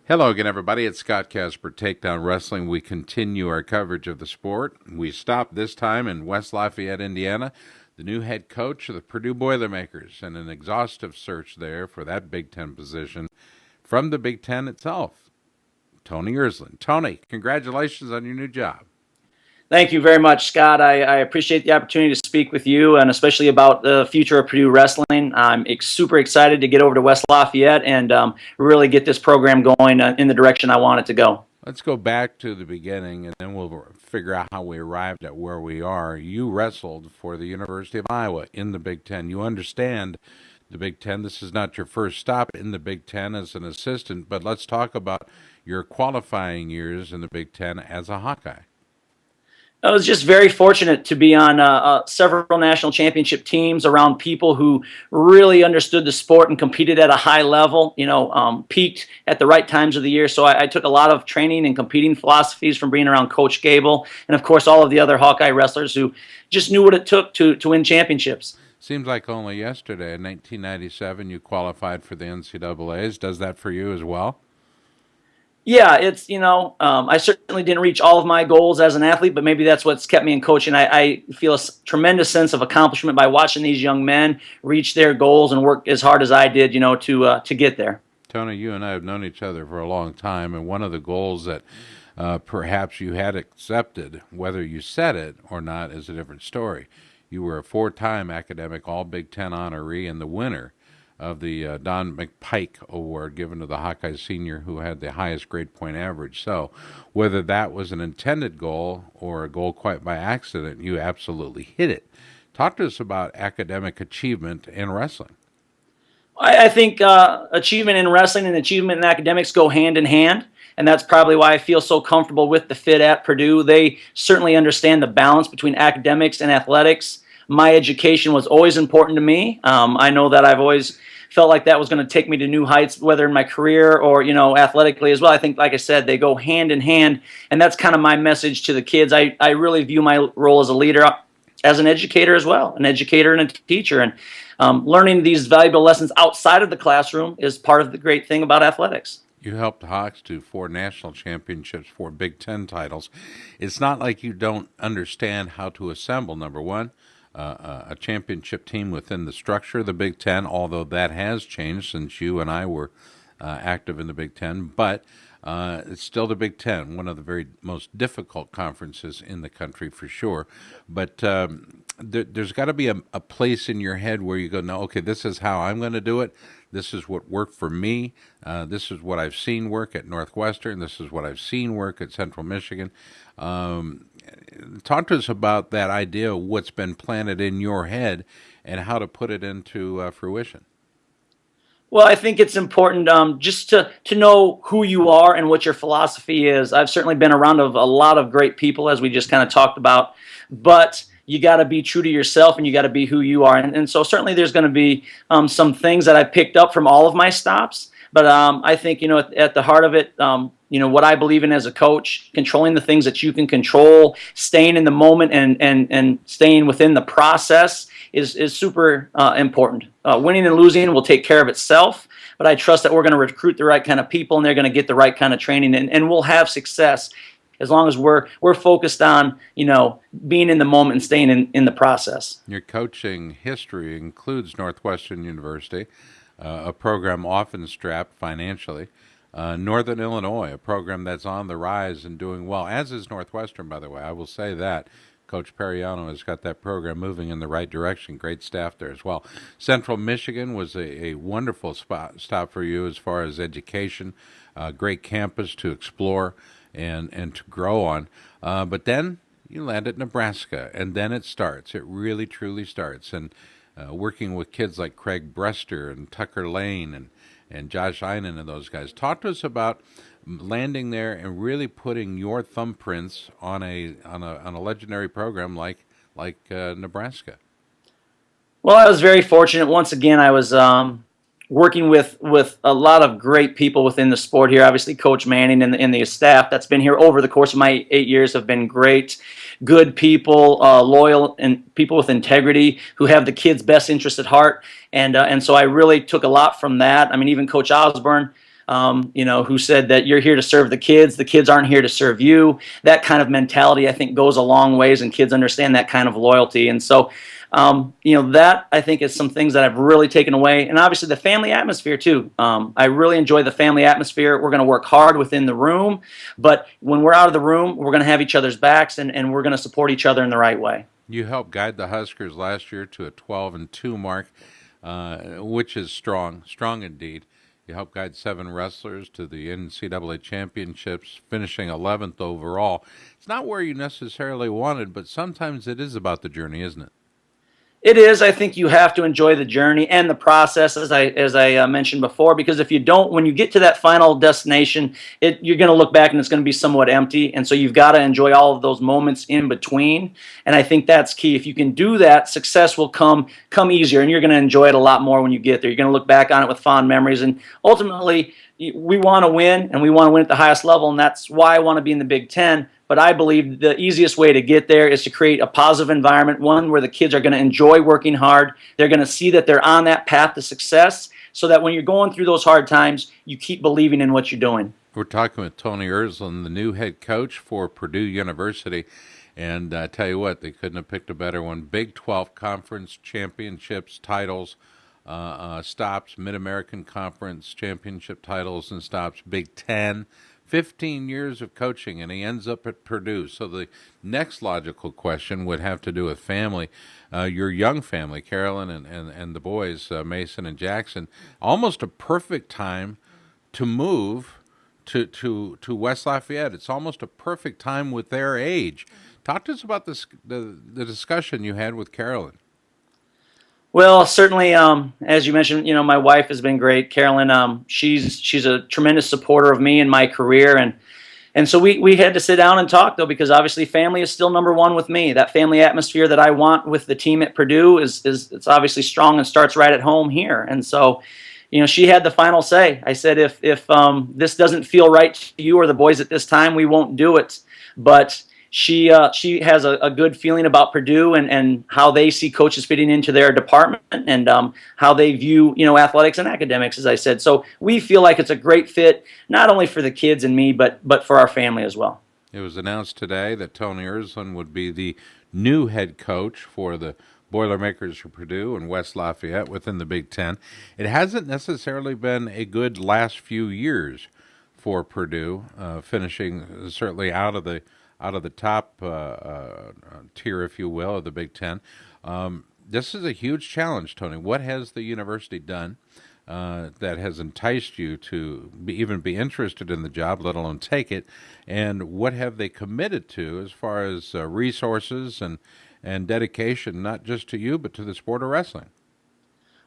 Hello again, everybody. It's Scott Casper, Takedown Wrestling. We continue our coverage of the sport. We stopped this time in West Lafayette, Indiana. The new head coach of the Purdue Boilermakers, and an exhaustive search there for that Big Ten position from the Big Ten itself, Tony Ersland. Tony, congratulations on your new job. Thank you very much, Scott. I appreciate the opportunity to speak with you, and especially about the future of Purdue wrestling. I'm super excited to get over to West Lafayette and really get this program going in the direction I want it to go. Let's go back to the beginning, and then we'll figure out how we arrived at where we are. You wrestled for the University of Iowa in the Big Ten. You understand the Big Ten. This is not your first stop in the Big Ten as an assistant, but let's talk about your qualifying years in the Big Ten as a Hawkeye. I was just very fortunate to be on several national championship teams around people who really understood the sport and competed at a high level, peaked at the right times of the year. So I took a lot of training and competing philosophies from being around Coach Gable and, of course, all of the other Hawkeye wrestlers who just knew what it took to win championships. Seems like only yesterday, in 1997, you qualified for the NCAAs. Does that for you as well? Yeah, it's, I certainly didn't reach all of my goals as an athlete, but maybe that's what's kept me in coaching. I feel a tremendous sense of accomplishment by watching these young men reach their goals and work as hard as I did, to get there. Tony, you and I have known each other for a long time, and one of the goals that perhaps you had accepted, whether you said it or not, is a different story. You were a four-time academic All-Big Ten honoree and the winner of the Don McPike Award given to the Hawkeye senior who had the highest grade point average. So whether that was an intended goal or a goal quite by accident, you absolutely hit it. Talk to us about academic achievement in wrestling. I think achievement in wrestling and achievement in academics go hand in hand, and that's probably why I feel so comfortable with the fit at Purdue. They certainly understand the balance between academics and athletics. My education was always important to me. I know that I've always felt like that was going to take me to new heights, whether in my career or, athletically as well. I think, like I said, they go hand in hand, and that's kind of my message to the kids. I really view my role as a leader, as an educator as well, an educator and a teacher. And learning these valuable lessons outside of the classroom is part of the great thing about athletics. You helped Hawks to 4 national championships, 4 Big Ten titles. It's not like you don't understand how to assemble, number one, a championship team within the structure of the Big Ten, although that has changed since you and I were active in the Big Ten. But it's still the Big Ten, one of the very most difficult conferences in the country for sure. But there's got to be a place in your head where you go, no, okay, this is how I'm going to do it. This is what worked for me. This is what I've seen work at Northwestern. This is what I've seen work at Central Michigan. Talk to us about that idea of what's been planted in your head and how to put it into fruition. Well, I think it's important just to know who you are and what your philosophy is. I've certainly been around a lot of great people, as we just kind of talked about, but you got to be true to yourself and you got to be who you are. And so certainly there's going to be some things that I picked up from all of my stops. But I think, at the heart of it, what I believe in as a coach, controlling the things that you can control, staying in the moment and staying within the process is super important. Winning and losing will take care of itself, but I trust that we're going to recruit the right kind of people and they're going to get the right kind of training, and we'll have success as long as we're focused on, being in the moment and staying in the process. Your coaching history includes Northwestern University, a program often strapped financially. Northern Illinois, a program that's on the rise and doing well, as is Northwestern, by the way. I will say that. Coach Periano has got that program moving in the right direction. Great staff there as well. Central Michigan was a wonderful stop for you as far as education, great campus to explore and to grow on. But then you land at Nebraska, and then it starts. It really, truly starts. And working with kids like Craig Brester and Tucker Lane and Josh Einen and those guys. Talk to us about landing there and really putting your thumbprints on a legendary program like Nebraska. Well, I was very fortunate. Once again, I was working with a lot of great people within the sport here. Obviously, Coach Manning and the staff that's been here over the course of my 8 years have been great. Good people, loyal, and people with integrity who have the kids' best interest at heart. And so I really took a lot from that. I mean, even Coach Osborne, who said that you're here to serve the kids aren't here to serve you. That kind of mentality, I think, goes a long ways, and kids understand that kind of loyalty. And so, that I think is some things that I've really taken away. And obviously the family atmosphere too. I really enjoy the family atmosphere. We're going to work hard within the room, but when we're out of the room, we're going to have each other's backs, and we're going to support each other in the right way. You helped guide the Huskers last year to a 12-2 mark, which is strong, strong indeed. You helped guide 7 wrestlers to the NCAA championships, finishing 11th overall. It's not where you necessarily wanted, but sometimes it is about the journey, isn't it? It is. I think you have to enjoy the journey and the process, as I mentioned before, because if you don't, when you get to that final destination, you're going to look back and it's going to be somewhat empty. And so you've got to enjoy all of those moments in between. And I think that's key. If you can do that, success will come easier, and you're going to enjoy it a lot more when you get there. You're going to look back on it with fond memories, and ultimately, we want to win, and we want to win at the highest level, and that's why I want to be in the Big Ten. But I believe the easiest way to get there is to create a positive environment, one where the kids are going to enjoy working hard. They're going to see that they're on that path to success, so that when you're going through those hard times, you keep believing in what you're doing. We're talking with Tony Ersland, the new head coach for Purdue University. And I tell you what, they couldn't have picked a better one. Big 12 Conference championships, titles, stops, Mid-American Conference championship titles and stops, Big 10. 15 years of coaching, and he ends up at Purdue. So the next logical question would have to do with family. Your young family, Carolyn and the boys, Mason and Jackson, almost a perfect time to move to West Lafayette. It's almost a perfect time with their age. Talk to us about the discussion you had with Carolyn. Well, certainly, as you mentioned, my wife has been great. Carolyn, she's a tremendous supporter of me and my career, and so we had to sit down and talk, though, because obviously family is still number one with me. That family atmosphere that I want with the team at Purdue is it's obviously strong and starts right at home here. And so, she had the final say. I said, if this doesn't feel right to you or the boys at this time, we won't do it. But she has a good feeling about Purdue and how they see coaches fitting into their department, and how they view athletics and academics, as I said. So we feel like it's a great fit, not only for the kids and me, but for our family as well. It was announced today that Tony Ersland would be the new head coach for the Boilermakers for Purdue and West Lafayette within the Big Ten. It hasn't necessarily been a good last few years for Purdue, finishing certainly out of the top tier, if you will, of the Big Ten. This is a huge challenge, Tony. What has the university done that has enticed you to even be interested in the job, let alone take it? And what have they committed to as far as resources and dedication, not just to you, but to the sport of wrestling?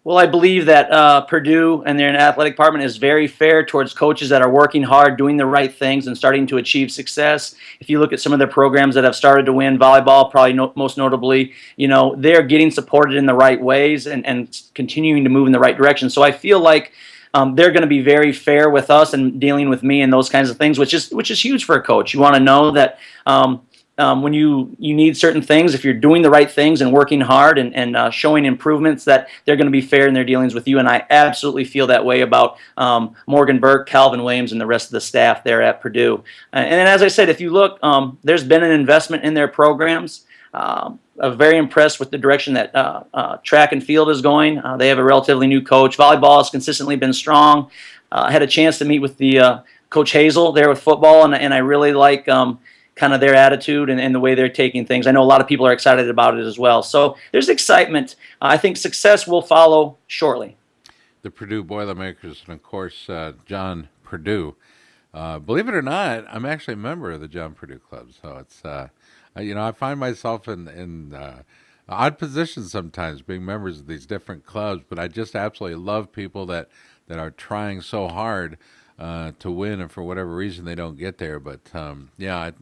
Well, I believe that Purdue and their athletic department is very fair towards coaches that are working hard, doing the right things, and starting to achieve success. If you look at some of their programs that have started to win, volleyball probably most notably, they're getting supported in the right ways and continuing to move in the right direction. So I feel like they're going to be very fair with us and dealing with me and those kinds of things, which is huge for a coach. You want to know that when you need certain things, if you're doing the right things and working hard and showing improvements, that they're going to be fair in their dealings with you. And I absolutely feel that way about Morgan Burke, Calvin Williams, and the rest of the staff there at Purdue. And as I said, if you look, there's been an investment in their programs. I'm very impressed with the direction that track and field is going. They have a relatively new coach. Volleyball has consistently been strong. I had a chance to meet with the Coach Hazel there with football, and I really like kind of their attitude and the way they're taking things. I know a lot of people are excited about it as well. So there's excitement. I think success will follow shortly. The Purdue Boilermakers, and of course, John Purdue. Believe it or not, I'm actually a member of the John Purdue Club. So it's, I find myself in odd positions sometimes being members of these different clubs, but I just absolutely love people that are trying so hard to win, and for whatever reason they don't get there. But I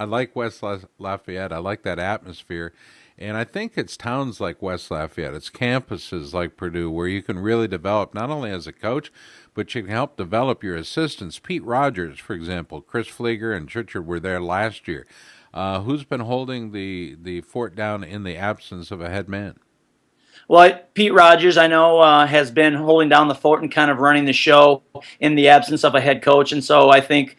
like West Lafayette. I like that atmosphere, and I think it's towns like West Lafayette, it's campuses like Purdue, where you can really develop not only as a coach, but you can help develop your assistants. Pete Rogers, for example, Chris Flieger and Richard were there last year. Who's been holding the fort down in the absence of a head man? Well, Pete Rogers, I know, has been holding down the fort and kind of running the show in the absence of a head coach, and so I think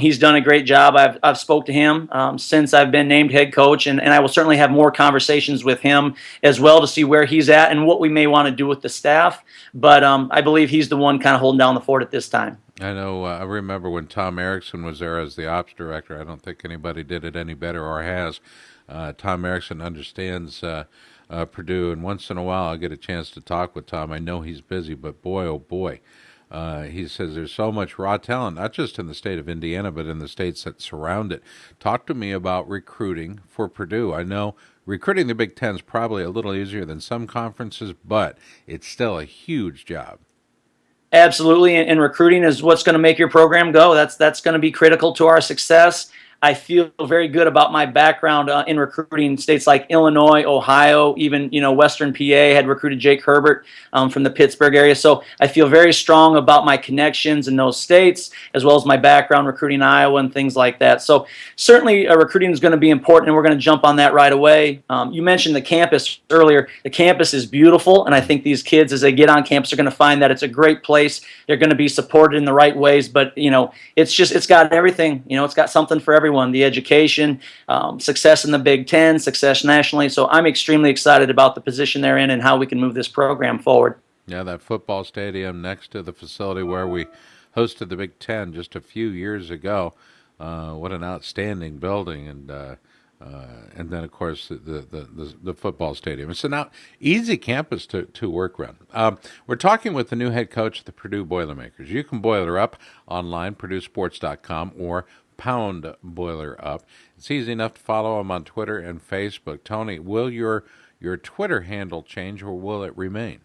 he's done a great job. I've spoke to him since I've been named head coach, and I will certainly have more conversations with him as well to see where he's at and what we may want to do with the staff. But I believe he's the one kind of holding down the fort at this time. I know. I remember when Tom Erickson was there as the ops director. I don't think anybody did it any better or has. Tom Erickson understands Purdue, and once in a while I get a chance to talk with Tom. I know he's busy, but boy, oh boy, he says there's so much raw talent, not just in the state of Indiana, but in the states that surround it. Talk to me about recruiting for Purdue. I know recruiting the Big Ten is probably a little easier than some conferences, but it's still a huge job. Absolutely, and recruiting is what's going to make your program go. That's going to be critical to our success. I feel very good about my background in recruiting. States like Illinois, Ohio, even Western PA had recruited Jake Herbert from the Pittsburgh area. So I feel very strong about my connections in those states, as well as my background recruiting Iowa and things like that. So certainly recruiting is going to be important, and we're going to jump on that right away. You mentioned the campus earlier. The campus is beautiful, and I think these kids, as they get on campus, are going to find that it's a great place. They're going to be supported in the right ways, but it's got everything. It's got something for everyone. The education, success in the Big Ten, success nationally. So I'm extremely excited about the position they're in and how we can move this program forward. Yeah, that football stadium next to the facility where we hosted the Big Ten just a few years ago. What an outstanding building, and then of course the football stadium. It's an easy campus to work around. We're talking with the new head coach of the Purdue Boilermakers. You can boil her up online, PurdueSports.com, or Pound Boiler Up. It's easy enough to follow him on Twitter and Facebook. Tony, will your Twitter handle change, or will it remain?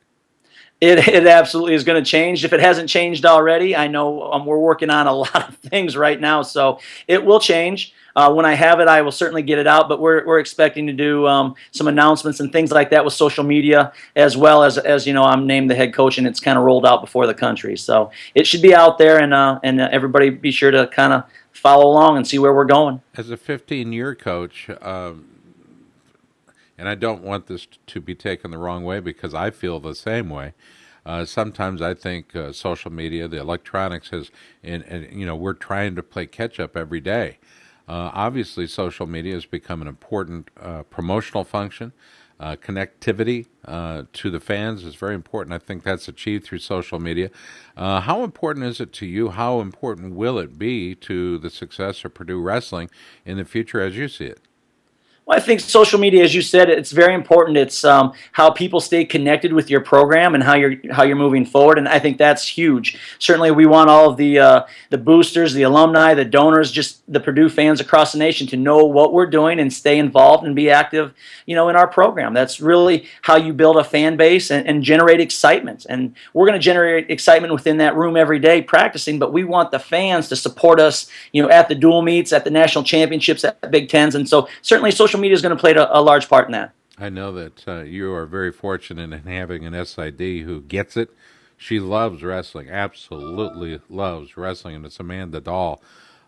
It absolutely is going to change. If it hasn't changed already, I know we're working on a lot of things right now, so it will change. When I have it, I will certainly get it out, but we're expecting to do some announcements and things like that with social media, as well as I'm named the head coach, and it's kind of rolled out before the country. So it should be out there, and everybody be sure to kind of follow along and see where we're going. As a 15-year coach, and I don't want this to be taken the wrong way because I feel the same way. Sometimes I think social media, the electronics we're trying to play catch up every day. Obviously, social media has become an important promotional function. Connectivity to the fans is very important. I think that's achieved through social media. How important is it to you? How important will it be to the success of Purdue wrestling in the future as you see it? Well, I think social media, as you said, it's very important. It's how people stay connected with your program and how you're moving forward, and I think that's huge. Certainly, we want all of the boosters, the alumni, the donors, just the Purdue fans across the nation to know what we're doing and stay involved and be active, in our program. That's really how you build a fan base and generate excitement. And we're going to generate excitement within that room every day practicing, but we want the fans to support us, at the dual meets, at the national championships, at the Big Tens, and so certainly social media is going to play a large part in that. I know that you are very fortunate in having an SID who gets it. She loves wrestling, absolutely loves wrestling, and it's Amanda Dahl.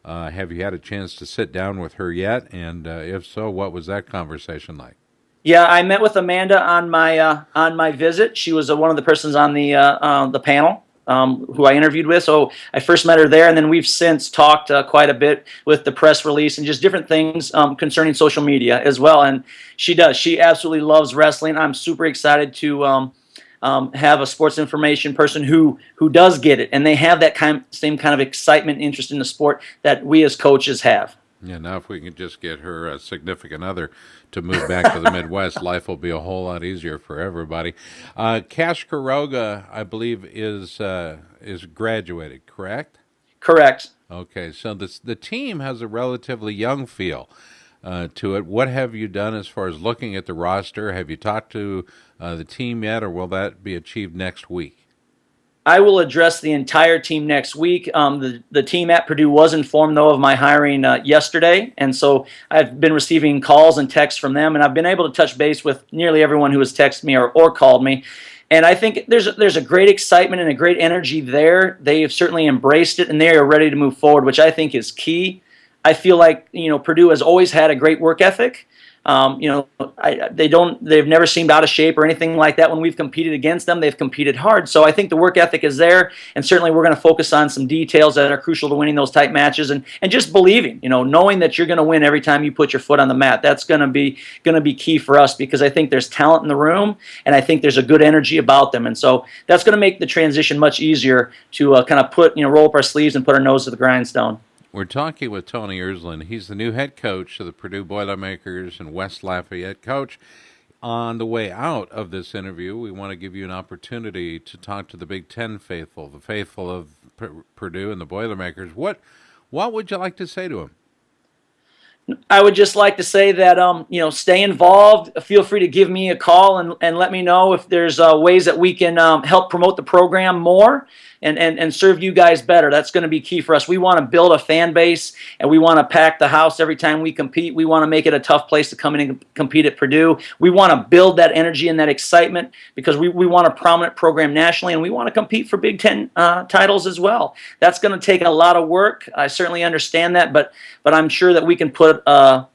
Have you had a chance to sit down with her yet? And if so, what was that conversation like? Yeah, I met with Amanda on my visit. She was one of the persons on the panel. Who I interviewed with. So I first met her there, and then we've since talked quite a bit with the press release and just different things concerning social media as well. And she does. She absolutely loves wrestling. I'm super excited to have a sports information person who does get it, and they have that same kind of excitement and interest in the sport that we as coaches have. Yeah, now if we can just get her significant other to move back to the Midwest, life will be a whole lot easier for everybody. Cash Kuroga, I believe, is graduated, correct? Correct. Okay, so the team has a relatively young feel to it. What have you done as far as looking at the roster? Have you talked to the team yet, or will that be achieved next week? I will address the entire team next week. The team at Purdue was informed, though, of my hiring yesterday, and so I've been receiving calls and texts from them, and I've been able to touch base with nearly everyone who has texted me or called me. And I think there's a great excitement and a great energy there. They have certainly embraced it, and they are ready to move forward, which I think is key. I feel like Purdue has always had a great work ethic. They've never seemed out of shape or anything like that when we've competed against them. They've competed hard. So I think the work ethic is there, and certainly we're going to focus on some details that are crucial to winning those tight matches, and just believing, knowing that you're going to win every time you put your foot on the mat. That's going to be key for us, because I think there's talent in the room, and I think there's a good energy about them, and so that's going to make the transition much easier to kind of roll up our sleeves and put our nose to the grindstone. We're talking with Tony Ersland. He's the new head coach of the Purdue Boilermakers and West Lafayette. Coach, on the way out of this interview, we want to give you an opportunity to talk to the Big Ten faithful, the faithful of Purdue and the Boilermakers. What would you like to say to them? I would just like to say that, stay involved. Feel free to give me a call and let me know if there's ways that we can help promote the program more and serve you guys better. That's going to be key for us. We want to build a fan base, and we want to pack the house every time we compete. We want to make it a tough place to come in and compete at Purdue. We want to build that energy and that excitement, because we want a prominent program nationally, and we want to compete for Big Ten titles as well. That's going to take a lot of work. I certainly understand that, but I'm sure that we can put a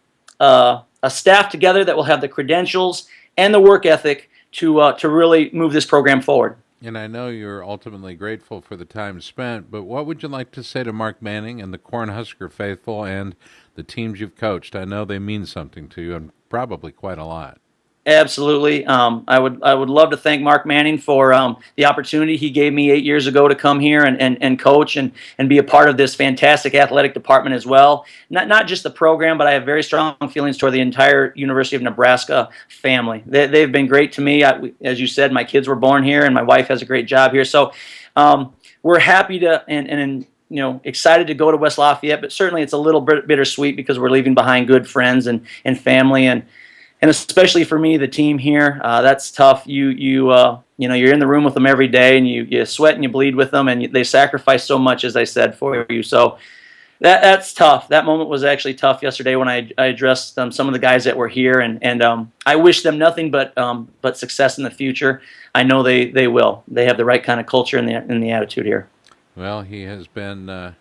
staff together that will have the credentials and the work ethic to really move this program forward. And I know you're ultimately grateful for the time spent, but what would you like to say to Mark Manning and the Cornhusker faithful and the teams you've coached? I know they mean something to you, and probably quite a lot. Absolutely. I would love to thank Mark Manning for the opportunity he gave me 8 years ago to come here and coach and be a part of this fantastic athletic department as well. Not just the program, but I have very strong feelings toward the entire University of Nebraska family. They've been great to me. As you said, my kids were born here, and my wife has a great job here. So we're happy to and excited to go to West Lafayette, but certainly it's a little bit bittersweet because we're leaving behind good friends and family, and especially for me, the team here, that's tough. You're in the room with them every day, and you sweat and you bleed with them, and they sacrifice so much, as I said, for you. So that's tough. That moment was actually tough yesterday when I addressed some of the guys that were here, and I wish them nothing but success in the future. I know they will. They have the right kind of culture and the attitude here. Well, he has been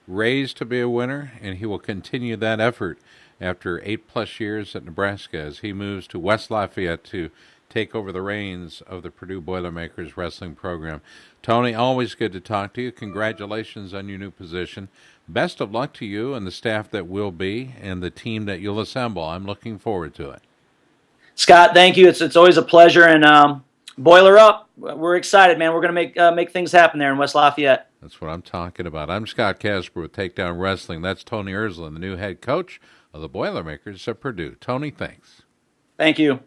raised to be a winner, and he will continue that effort after 8+ years at Nebraska as he moves to West Lafayette to take over the reins of the Purdue Boilermakers wrestling program. Tony, always good to talk to you. Congratulations on your new position. Best of luck to you and the staff that will be and the team that you'll assemble. I'm looking forward to it. Scott, thank you. It's always a pleasure, and boiler up. We're excited, man. We're going to make things happen there in West Lafayette. That's what I'm talking about. I'm Scott Casper with Takedown Wrestling. That's Tony Ersland, the new head coach of the Boilermakers at Purdue. Tony, thanks. Thank you.